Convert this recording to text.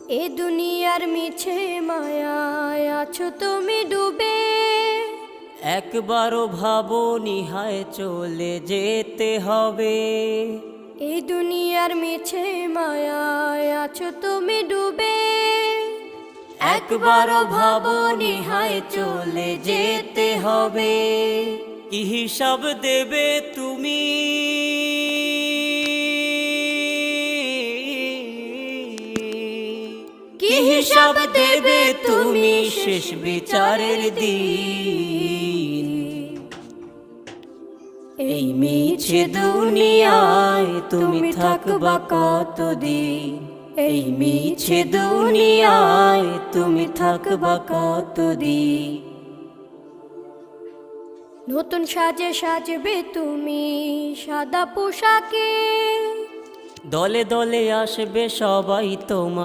এ দুনিয়ার মিছে মায়ায় আছো তুমি ডুবে, একবারও ভাবোনি হায় চলে যেতে হবে। এই দুনিয়ার মিছে মায়ায় আছো তুমি ডুবে, একবারও ভাবোনি হায় চলে যেতে হবে। কি হিসাব দেবে তুমি, কি হিসাব দেবে তুমি শেষ বিচারের দিন। এই মিছে দুনিয়ায় তুমি থাকবা কতদিন, এই মিছে দুনিয়ায় তুমি থাকবা কতদিন। নতুন সাজে সাজবে তুমি সাদা পোশাকে, দলে দলে আসবে সবাই তোমার